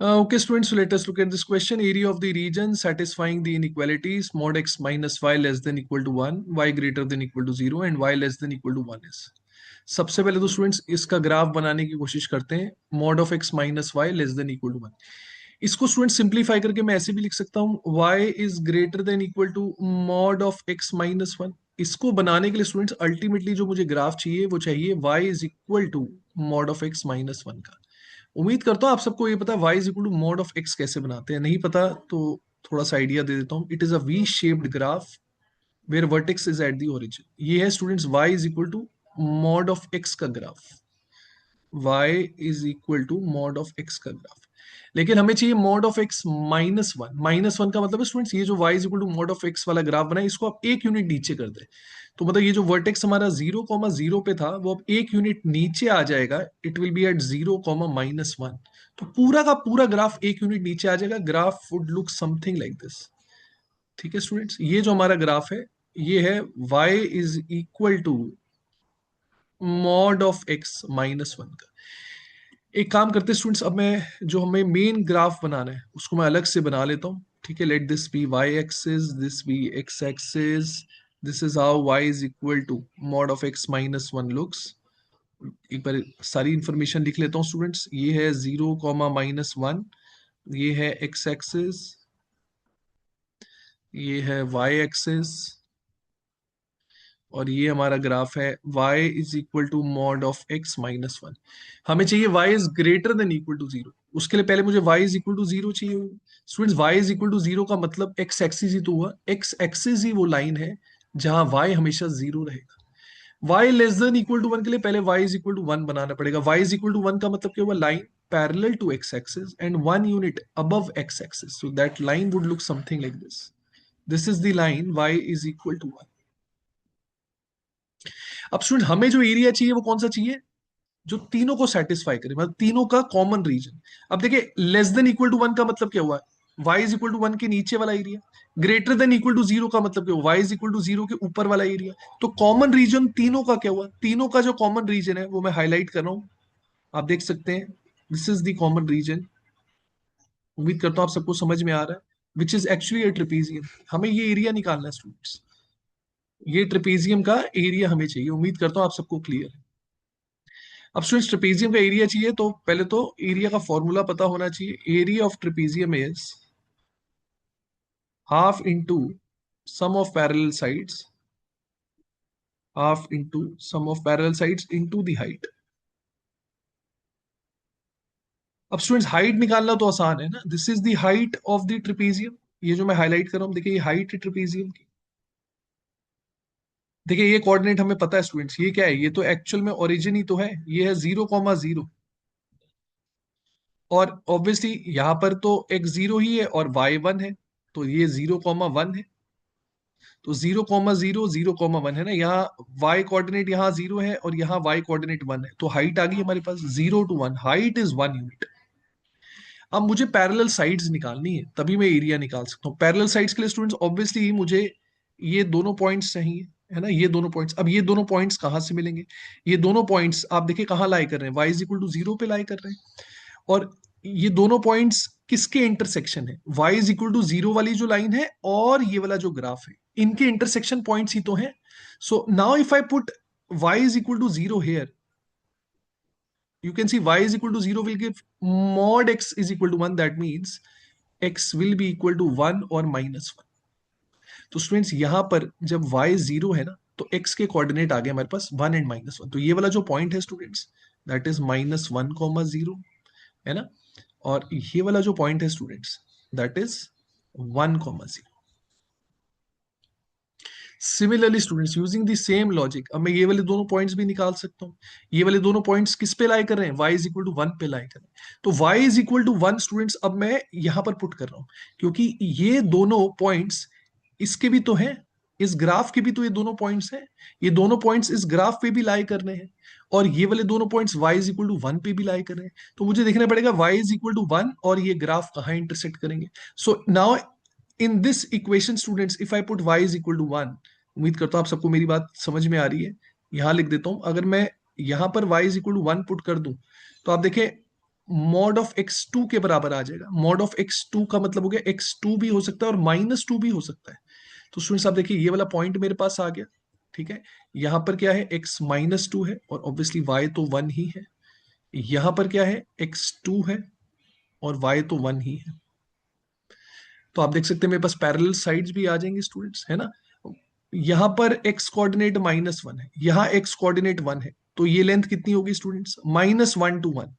Okay, students, so let us look at this question. Area of the region satisfying the inequalities mod x minus y less than equal to 1, y greater than equal to 0 and y less than equal to 1 is. सबसे पहले तो students इसका graph बनाने की कोशिश करते हैं. Mod of x minus y less than equal to 1. इसको स्टूडेंट सिंप्लीफाई करके मैं ऐसे भी लिख सकता हूँ y is greater than equal to mod of x minus 1. इसको बनाने के लिए स्टूडेंट्स अल्टीमेटली जो मुझे ग्राफ चाहिए वो चाहिए y is equal to mod of x minus 1 का. उम्मीद करता हूँ आप सबको ये पता है y is equal to mod of x कैसे बनाते हैं. नहीं पता तो थोड़ा सा आइडिया दे देता हूँ. It is a V shaped graph where vertex is at the origin. ये है students y is equal to mod of x का graph. y is equal to mod of x का ग्राफ. लेकिन हमें चाहिए mod of x minus 1. Minus 1 का मतलब है स्टूडेंट्स ये जो y is equal to mod of x वाला ग्राफ बना है इसको आप एक यूनिट नीचे कर दे. तो मतलब ये जो वर्टेक्स हमारा 0,0 पे था वो अब एक यूनिट नीचे आ जाएगा. It will be at 0,-1. तो पूरा का पूरा ग्राफ एक यूनिट नीचे आ जाएगा. Graph would look something like this. ठीक है स्टूडेंट्स, ये जो हमारा ग्राफ है ये है y is equal to mod of x minus 1 का. एक काम करते हैं स्टूडेंट्स, अब मैं जो हमें मेन ग्राफ बनाना है उसको मैं अलग से बना लेता हूँ. ठीक है, let this be y axis, this be x axis. This is how y is equal to mod of x minus 1 looks. एक बार सारी इंफॉर्मेशन लिख लेता हूँ स्टूडेंट्स. ये है 0,-1. ये है x एक्सिस, ये है y एक्सिस और ये हमारा ग्राफ है y is equal to mod of x minus 1. हमें चाहिए y is greater than equal to 0. उसके लिए पहले मुझे y इज इक्वल टू 0 चाहिए. Students y is equal to 0 का मतलब x एक्सिस ही तो हुआ. x एक्सिस ही वो लाइन है जहां y हमेशा 0 रहेगा. y less than equal to 1 के लिए पहले y इज इक्वल टू 1 बनाना पड़ेगा. y इज इक्वल टू 1 का मतलब क्या हुआ? Line parallel to x axis and 1 unit above x axis. So that line would look something like this. This is the line y is equal to 1. अब student हमें जो area चाहिए वो कौन सा चाहिए? जो तीनों को सेटिस्फाई करे, मतलब तीनों का कॉमन रीजन. अब देखिए लेस देन इक्वल टू 1 का मतलब क्या हुआ? y इज इक्वल टू 1 के नीचे वाला area. Greater than equal to 0 का मतलब क्या हुआ? y इज इक्वल टू 0 के ऊपर वाला एरिया. तो कॉमन रीजन तीनों का क्या हुआ? तीनों का जो कॉमन रीजन है वो मैं हाईलाइट कर रहा हूं. आप देख सकते हैं this is the common region. उम्मीद करता हूं आप सबको समझ में आ रहा है. Which is actually A trapezium. हमें ये एरिया निकालना है स्टूडेंट्स. ये ट्रिपीजियम का एरिया हमें चाहिए. उम्मीद करता हूं आप सबको क्लियर है. अब स्टूडेंट्स ट्रेपेजियम का एरिया चाहिए तो पहले तो एरिया का फॉर्मूला पता होना चाहिए. Area of trapezium is half into sum of parallel sides, half into sum of parallel sides into the height. अब स्टूडेंट्स हाइट निकालना तो आसान है ना. This is the height of the trapezium. ये जो मैं हाईलाइट कर रहा हूं देखिए ये हाइट है ट्रेपेजियम की. देखिए ये कोऑर्डिनेट हमें पता है स्टूडेंट्स. ये क्या है? ये तो एक्चुअल में ओरिजिन ही तो है. ये है 0,0 और ऑब्वियसली यहां पर तो x 0 ही है और y 1 है. तो ये 0,1 है. तो 0,0 0,1 है ना. यहाँ y कोऑर्डिनेट यहाँ 0 है और यहाँ y कोऑर्डिनेट 1 है. तो हाइट आ गई हमारे पास 0 to 1. Height is 1 unit. अब मुझे पैरेलल साइड्स निकालनी है तभी मैं एरिया निकाल सकता हूँ. पैरेलल साइड्स के लिए स्टूडेंट्स ऑब्वियसली मुझे ये दोनों पॉइंट्स चाहिए है ना. ये दोनों पॉइंट्स, अब ये दोनों पॉइंट्स कहाँ से मिलेंगे? ये दोनों पॉइंट्स आप देखिए कहाँ लाई कर रहे हैं. y इज इक्वल टू 0 पे लाई कर रहे हैं. और ये दोनों पॉइंट्स किसके इंटरसेक्शन है? y इज इक्वल टू 0 वाली जो लाइन है और ये वाला जो ग्राफ है इनके इंटरसेक्शन पॉइंट्स ही तो है. So now if I put y is equal to 0 here, you can see y is equal to 0 will give mod x is equal to 1. That means x will be equal to 1 और -1. तो students यहां पर जब y 0 है ना तो x के coordinate आ गए हमारे पास 1 एंड -1. तो ये वाला जो पॉइंट है स्टूडेंट्स दैट इज -1,0 है ना. और ये वाला जो पॉइंट है students that is 1,0. Similarly students using the same logic अब मैं ये वाले दोनों पॉइंट्स भी निकाल सकता हूँ. ये वाले दोनों पॉइंट्स किस पे लाई कर रहे हैं? y इज इक्वल टू 1 पे लाई कर रहे हैं. तो y is equal to 1 students अब मैं यहां पर पुट कर रहा हूं क्योंकि ये दोनों पॉइंट्स इसके भी तो हैं. इस ग्राफ के भी तो ये दोनों पॉइंट्स हैं. ये दोनों पॉइंट्स इस ग्राफ पे भी लाई करने हैं और ये वाले दोनों points y is equal to 1 पे भी लाई कर रहे हैं. तो मुझे देखना पड़ेगा y इज इक्वल टू 1 और ये ग्राफ कहाँ इंटरसेक्ट करेंगे. So now in this equation students if I put y is equal to 1, उम्मीद करता हूं आप सबको मेरी बात समझ में आ रही है. यहां लिख देता हूं. अगर मैं यहां पर y is equal to 1 put कर दूं तो आप देखें मॉड ऑफ x2 के बराबर आ जाएगा। मॉड ऑफ x2 का मतलब हो गया x2 भी हो सकता है और -2 भी हो सकता है। तो स्टूडेंट्स आप देखिए ये वाला पॉइंट मेरे पास आ गया, ठीक है। यहाँ पर क्या है, x-2 है और ऑब्वियसली y तो 1 ही है। यहाँ पर क्या है, x2 है और y तो 1 ही है। तो आप देख सकते हैं मेरे पास पैरेलल साइड्स भी आ जाएंगे स्टूडेंट्स, है ना। यहाँ पर x कोऑर्डिनेट -1 है, यहाँ x कोऑर्डिनेट 1 है, तो ये लेंथ कितनी होगी students, -1 to 1,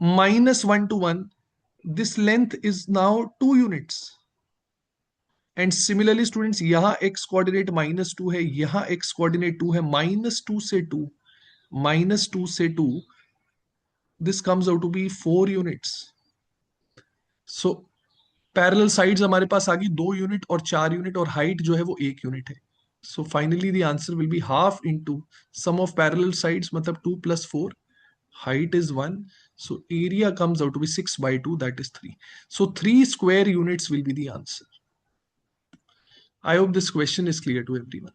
-1 to 1, this length is now 2 units. And similarly students यहाँ x कोऑर्डिनेट -2 है, यहाँ x कोऑर्डिनेट 2 है, -2 से 2, -2 से 2, this comes out to be 4 units. So parallel sides हमारे पास आ गई 2 यूनिट और 4 यूनिट, और हाइट जो है वो 1 यूनिट है। So finally the answer will be half into sum of parallel sides, मतलब 2 + 4, height is 1, so area comes out to be 6/2, that is 3. So 3 square units will be the answer. I hope this question is clear to everyone.